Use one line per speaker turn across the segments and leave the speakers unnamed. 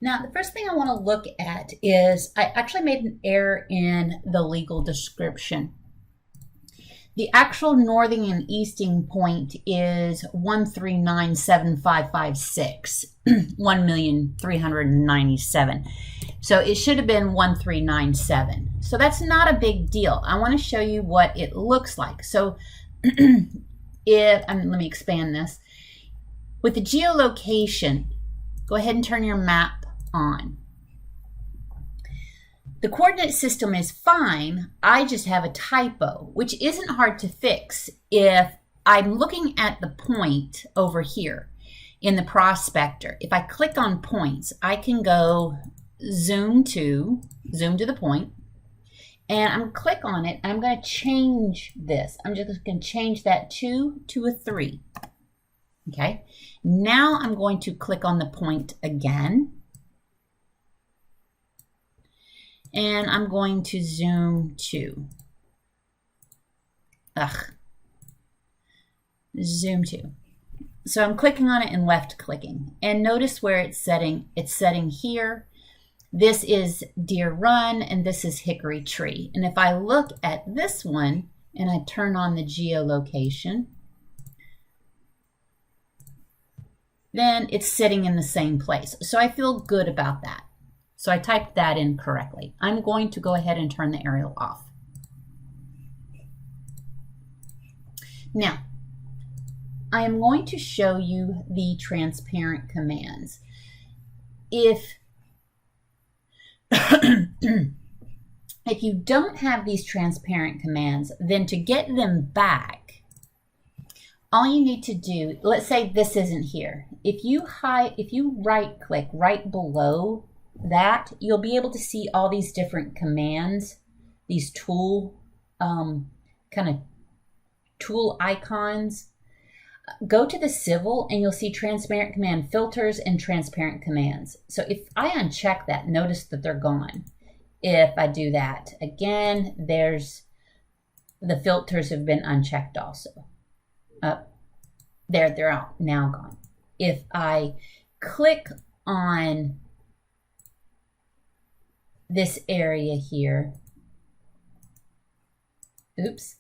Now, the first thing I want to look at is I actually made an error in the legal description. The actual northing and easting point is 1397556, 1,397,000. So it should have been 1397. So that's not a big deal. I want to show you what it looks like. So let me expand this. With the geolocation, go ahead and turn your map on. The coordinate system is fine. I just have a typo, which isn't hard to fix if I'm looking at the point over here in the prospector. If I click on points, I can go zoom to the point, and I'm going to click on it. I'm going to change this. I'm just going to change that 2 to a 3. Okay. Now I'm going to click on the point again. And I'm going to zoom to. Zoom to. So I'm clicking on it and left clicking. And notice where it's setting. It's setting here. This is Deer Run and this is Hickory Tree. And if I look at this one and I turn on the geolocation, then it's sitting in the same place. So I feel good about that. So I typed that in correctly. I'm going to go ahead and turn the aerial off. Now, I am going to show you the transparent commands. If you don't have these transparent commands, then to get them back, all you need to do, let's say this isn't here. If you right click right below that, you'll be able to see all these different commands, these tool kind of tool icons. Go to the civil and you'll see transparent command filters and transparent commands. So if I uncheck that, notice that they're gone. If I do that again, there's the filters have been unchecked also. They're out, now gone. If I click on this area here, oops,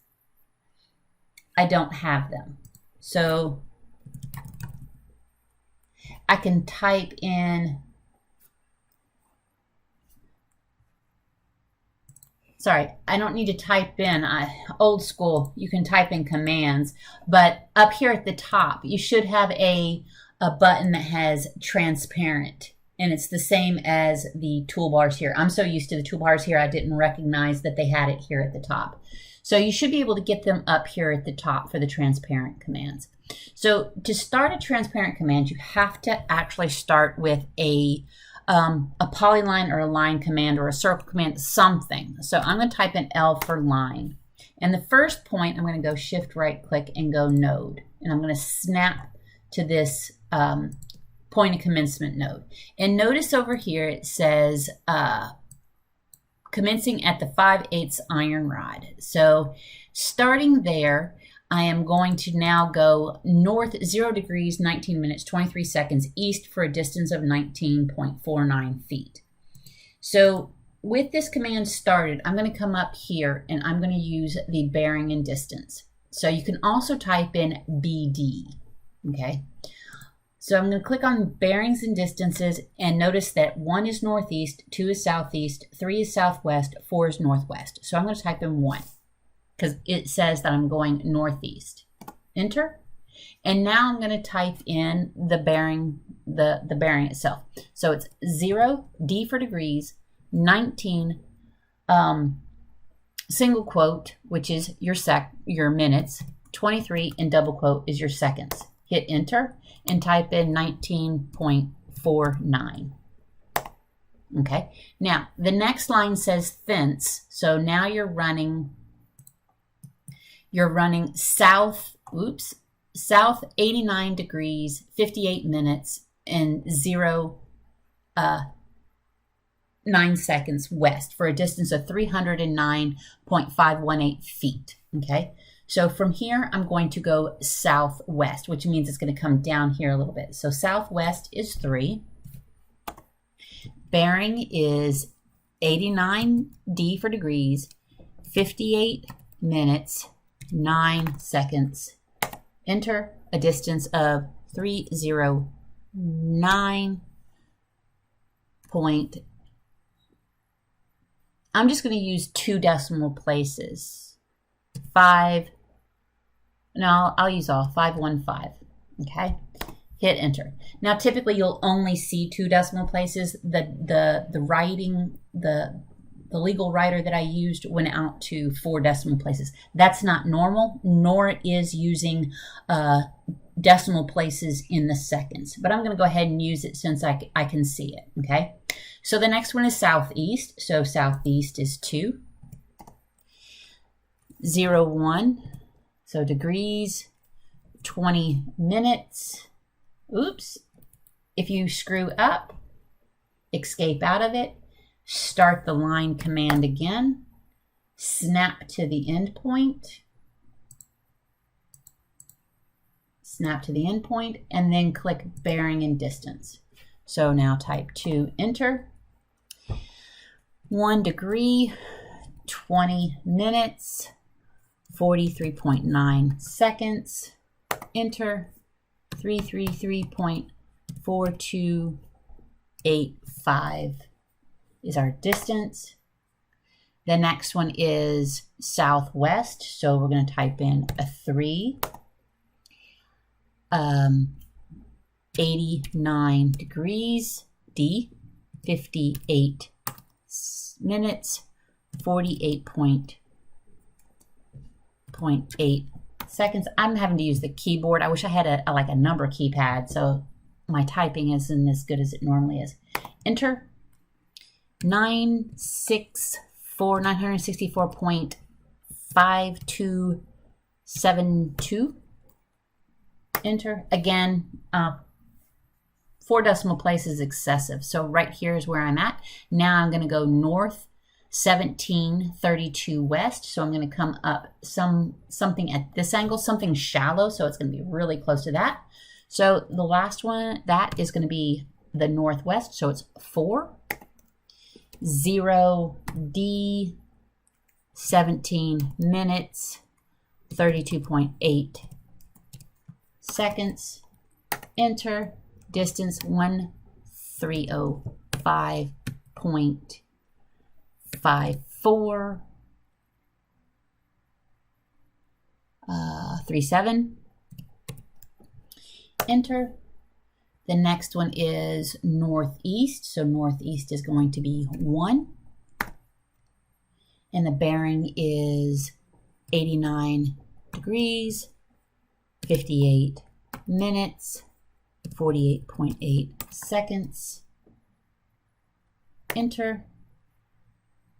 I don't have them. So I can type in, sorry, I don't need to type in, old school, you can type in commands, but up here at the top, you should have a button that has transparent. And it's the same as the toolbars here. I'm so used to the toolbars here, I didn't recognize that they had it here at the top. So you should be able to get them up here at the top for the transparent commands. So to start a transparent command, you have to actually start with a polyline or a line command or a circle command, something. So I'm going to type in L for line. And the first point, I'm going to go shift right click and go node. And I'm going to snap to this point of commencement node. And notice over here it says commencing at the 5/8 iron rod. So starting there, I am going to now go north 0 degrees, 19 minutes, 23 seconds east for a distance of 19.49 feet. So with this command started, I'm going to come up here and I'm going to use the bearing and distance. So you can also type in BD, okay? So I'm going to click on bearings and distances and notice that 1 is northeast, 2 is southeast, 3 is southwest, 4 is northwest. So I'm going to type in 1 because it says that I'm going northeast. Enter. And now I'm going to type in the bearing, the bearing itself. So it's 0, D for degrees, 19, single quote, which is your minutes, 23, and double quote is your seconds. Hit enter and type in 19.49. Okay, now the next line says fence. So now you're running south, south 89 degrees, 58 minutes, and 9 seconds west for a distance of 309.518 feet. Okay. So from here, I'm going to go southwest, which means it's going to come down here a little bit. So southwest is 3. Bearing is 89D for degrees, 58 minutes, 9 seconds. Enter a distance of 309 point. I'm just going to use 2 decimal places. 5. No, I'll use all 515. Okay. Hit enter. Now, typically, you'll only see 2 decimal places. The writing, the legal writer that I used went out to 4 decimal places. That's not normal, nor is using decimal places in the seconds. But I'm going to go ahead and use it since I can see it. Okay. So the next one is southeast. So southeast is 2. 01. So degrees, 20 minutes. Oops. If you screw up, escape out of it, start the line command again, snap to the end point, and then click bearing and distance. So now type 2, enter. 1 degree, 20 minutes, 43.9 seconds, enter. 333.4285 is our distance. The next one is southwest, so we're going to type in a 3. 89 degrees, D, 58 minutes, 48.8 seconds. I'm having to use the keyboard. I wish I had a number keypad, so my typing isn't as good as it normally is. Enter. 964.5272. Enter. Again, 4 decimal places excessive. So right here is where I'm at. Now I'm going to go north 1732 west. So I'm going to come up something at this angle, something shallow. So it's going to be really close to that. So the last one, that is going to be the northwest. So it's 4. 0D, 17 minutes, 32.8 seconds. Enter. Distance 1305.54. 37. Enter. The next one is northeast. So northeast is going to be 1. And the bearing is 89 degrees, 58 minutes, 48.8 seconds. Enter.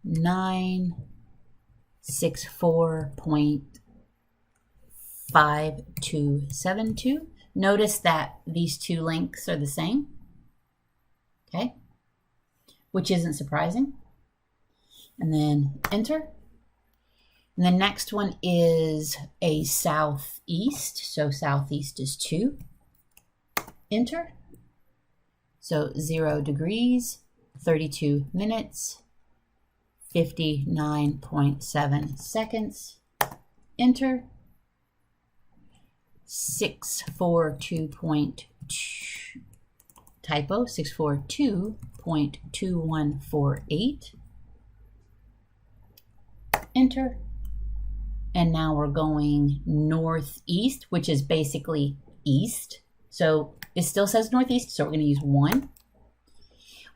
964.5272. Notice that these 2 lengths are the same, okay, which isn't surprising. And then enter. And the next one is a southeast. So southeast is 2. Enter. So 0 degrees, 32 minutes, 59.7 seconds. Enter. 642.2, typo, 642.2148. Enter. And now we're going northeast, which is basically east. So it still says northeast, so we're going to use 1.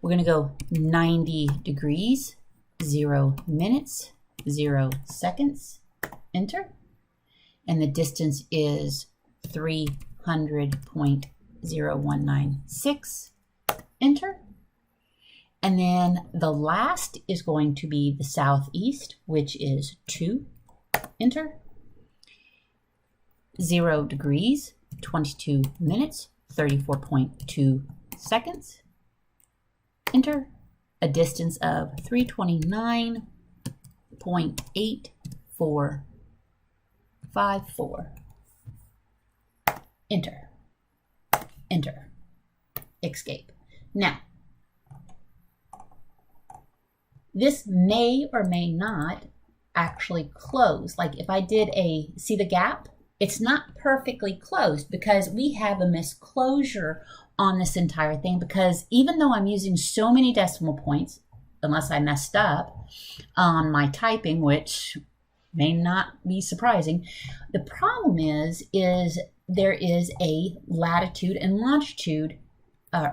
We're going to go 90 degrees, 0 minutes, 0 seconds. Enter. And the distance is 300.0196. Enter. And then the last is going to be the southeast, which is 2. Enter. 0 degrees, 22 minutes, 34.2 seconds. Enter. A distance of 329.8454. Enter. Enter. Escape. Now, This may or may not actually close. Like if I did see the gap? It's not perfectly closed because we have a misclosure on this entire thing, because even though I'm using so many decimal points, unless I messed up on my typing, which may not be surprising, the problem is there is a latitude and longitude, a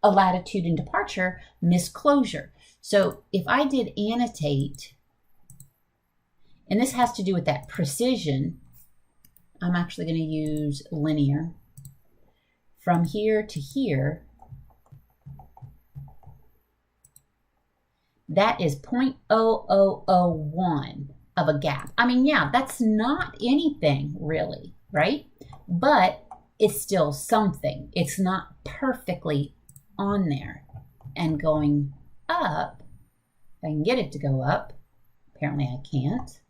latitude and departure misclosure. So if I did annotate, and this has to do with that precision, I'm actually going to use linear. From here to here, that is 0.0001 of a gap. I mean, yeah, that's not anything really, right? But it's still something. It's not perfectly on there. And going up, if I can get it to go up, apparently I can't.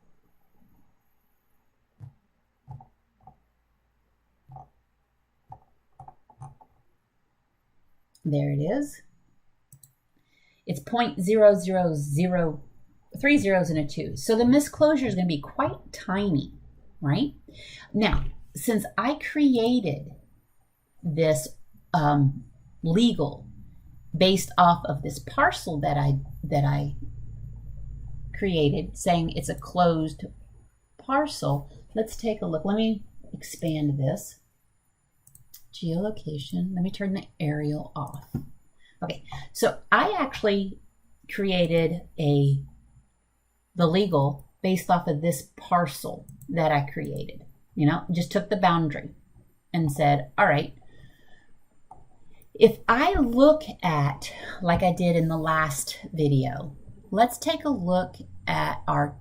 There it is. It's 0.000, 3 zeros and a 2. So the misclosure is going to be quite tiny, right? Now, since I created this legal based off of this parcel that I created, saying it's a closed parcel, let's take a look. Let me expand this. Geolocation. Let me turn the aerial off. Okay, so I actually created the legal based off of this parcel that I created. You know, just took the boundary and said, all right, if I look at, like I did in the last video, let's take a look at our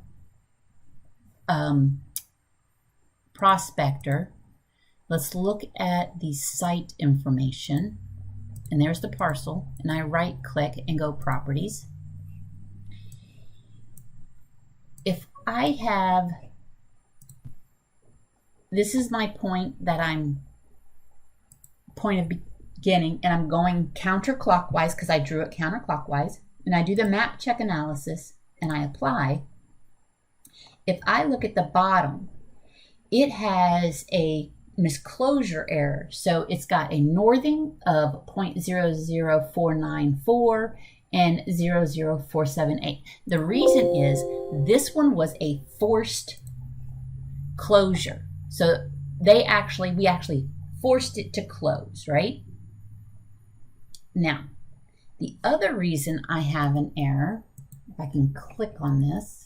prospector. Let's look at the site information, and there's the parcel, and I right click and go properties. If I have, this is my point that I'm point of beginning, and I'm going counterclockwise because I drew it counterclockwise, and I do the map check analysis and I apply. If I look at the bottom, it has a misclosure error. So it's got a northing of 0.00494 and 00478. The reason is this one was a forced closure. So we actually forced it to close, right? Now, the other reason I have an error, if I can click on this,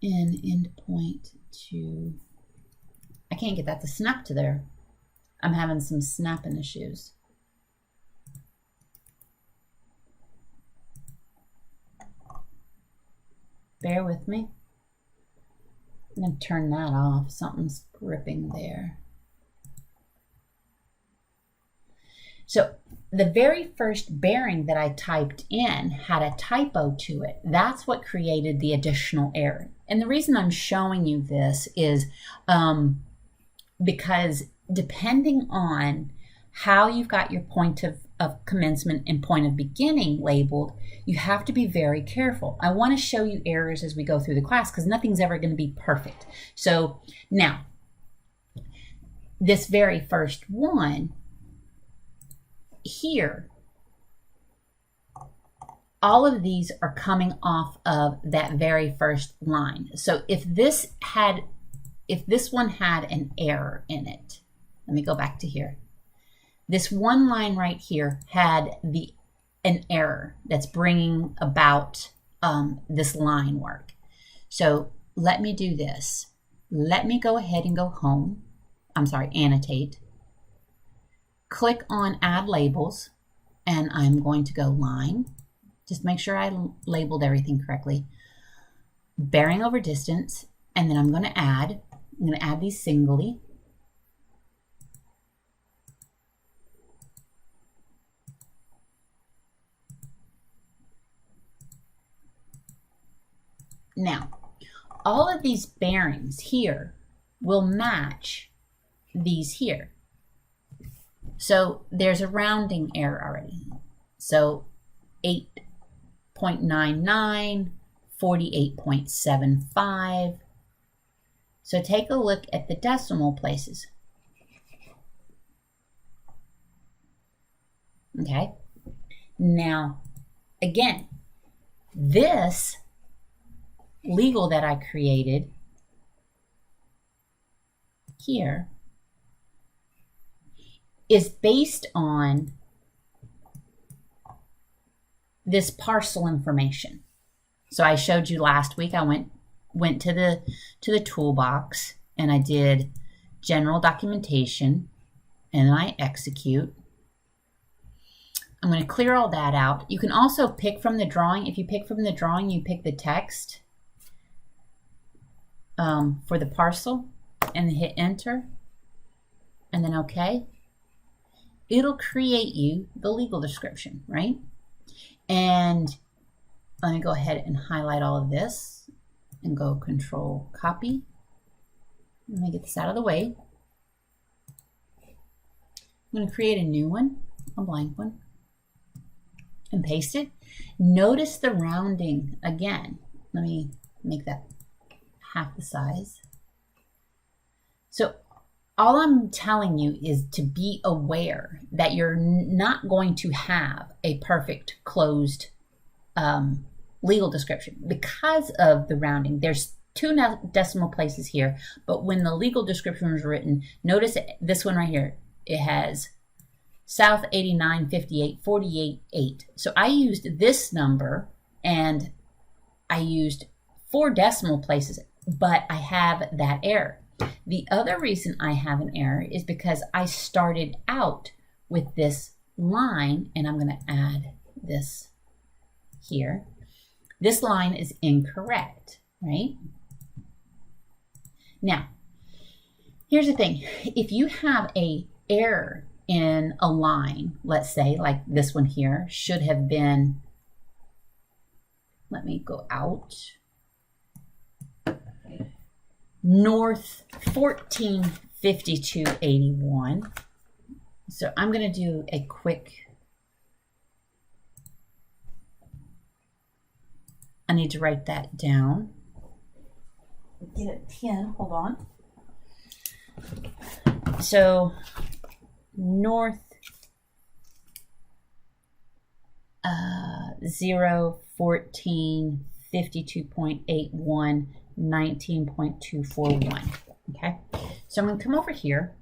in endpoint to, I can't get that to snap to there. I'm having some snapping issues. Bear with me. I'm going to turn that off. Something's gripping there. So the very first bearing that I typed in had a typo to it. That's what created the additional error. And the reason I'm showing you this is because depending on how you've got your point of commencement and point of beginning labeled, you have to be very careful. I want to show you errors as we go through the class because nothing's ever going to be perfect. So now, this very first one here, all of these are coming off of that very first line. So if this one had an error in it, let me go back to here. This one line right here had an error that's bringing about this line work. So let me do this. Let me go ahead and go home. I'm sorry, annotate. Click on add labels, and I'm going to go line. Just make sure I labeled everything correctly. Bearing over distance, and then I'm going to add these singly. Now, all of these bearings here will match these here. So there's a rounding error already. So 8.99, 48.75. So take a look at the decimal places. Okay. Now, again, this legal that I created here is based on this parcel information. So I showed you last week, I went to the toolbox and I did general documentation and I execute. I'm going to clear all that out. You can also pick from the drawing. If you pick from the drawing, you pick the text for the parcel and hit enter and then OK. It'll create you the legal description, right? And let me go ahead and highlight all of this and go Control Copy. Let me get this out of the way. I'm going to create a new one, a blank one, and paste it. Notice the rounding again. Let me make that half the size. So all I'm telling you is to be aware that you're not going to have a perfect closed legal description because of the rounding. There's 2 decimal places here, but when the legal description was written, notice this one right here, it has South 89, 58, 48, 8. So I used this number and I used 4 decimal places, but I have that error. The other reason I have an error is because I started out with this line, and I'm going to add this here. This line is incorrect, right? Now, here's the thing. If you have an error in a line, let's say like this one here, should have been, let me go out, North 145281. So I'm going to do a quick, I need to write that down. Get a pen, hold on. So North 01452.81 19.241. Okay, so I'm going to come over here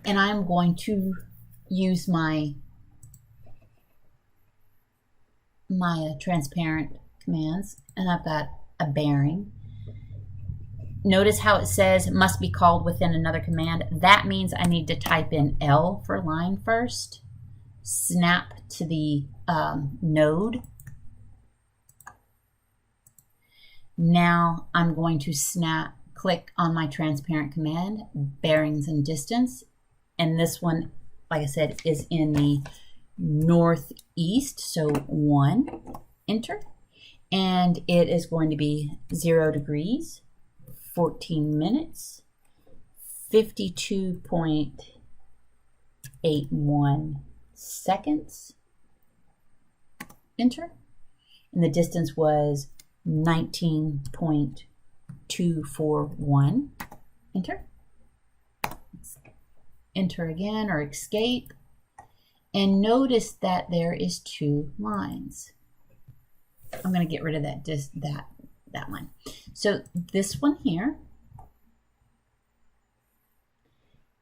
and I'm going to use my transparent commands, and I've got a bearing. Notice how it says must be called within another command. That means I need to type in L for line first, snap to the node. Now I'm going to click on my transparent command, bearings and distance. And this one, like I said, is in the northeast. So 1, enter. And it is going to be 0 degrees, 14 minutes, 52.81 seconds, enter. And the distance was 19.241, enter. Enter again or escape. And notice that there is 2 lines. I'm going to get rid of that one. So this one here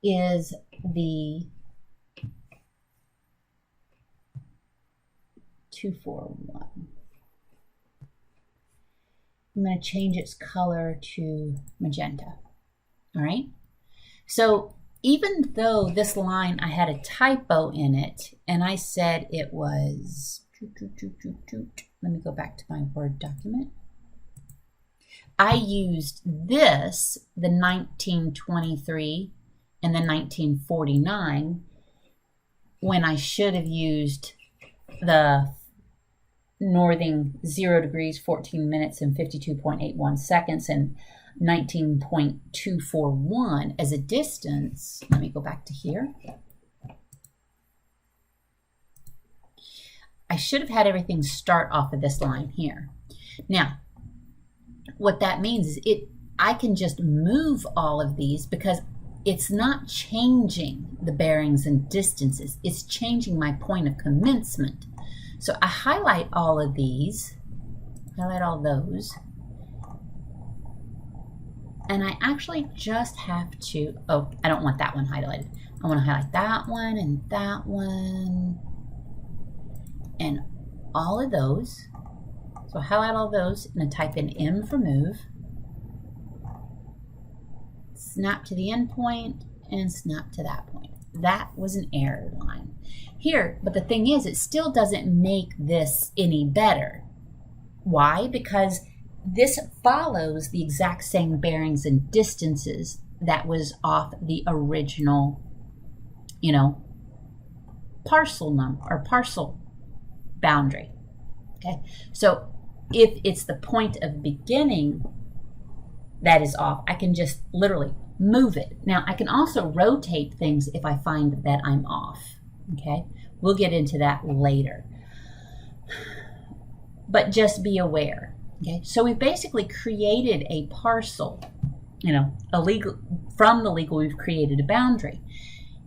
is the 241. I'm going to change its color to magenta. All right. So even though this line, I had a typo in it, and I said it was, let me go back to my Word document. I used this, the 1923 and the 1949, when I should have used the northing 0 degrees, 14 minutes, and 52.81 seconds. And 19.241 as a distance. Let me go back to here. I should have had everything start off of this line here. Now, what that means is I can just move all of these because it's not changing the bearings and distances. It's changing my point of commencement. So I highlight all of these, highlight all those, and I actually just have to, oh, I don't want that one highlighted. I want to highlight that one and that one and all of those. So I highlight all those and I type in M for move. Snap to the end point and snap to that point. That was an error line here, but the thing is, it still doesn't make this any better. Why? Because this follows the exact same bearings and distances that was off the original, parcel number or parcel boundary. Okay, so if it's the point of beginning that is off, I can just literally move it. Now, I can also rotate things if I find that I'm off. Okay, we'll get into that later. But just be aware. Okay, so we basically created a parcel, from the legal, we've created a boundary.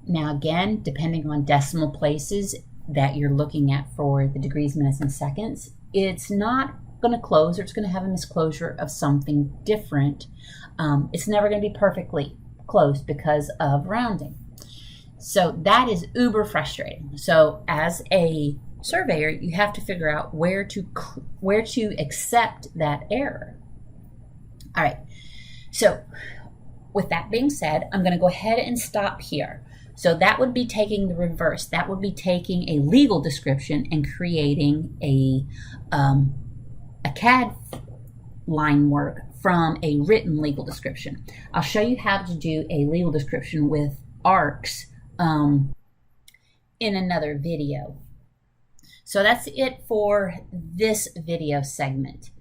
Now, again, depending on decimal places that you're looking at for the degrees, minutes, and seconds, it's not going to close, or it's going to have a misclosure of something different. It's never going to be perfectly closed because of rounding. So that is uber frustrating. So as a surveyor, you have to figure out where to accept that error. All right. So with that being said, I'm going to go ahead and stop here. So that would be taking the reverse. That would be taking a legal description and creating a CAD line work from a written legal description. I'll show you how to do a legal description with ARCs in another video. So that's it for this video segment.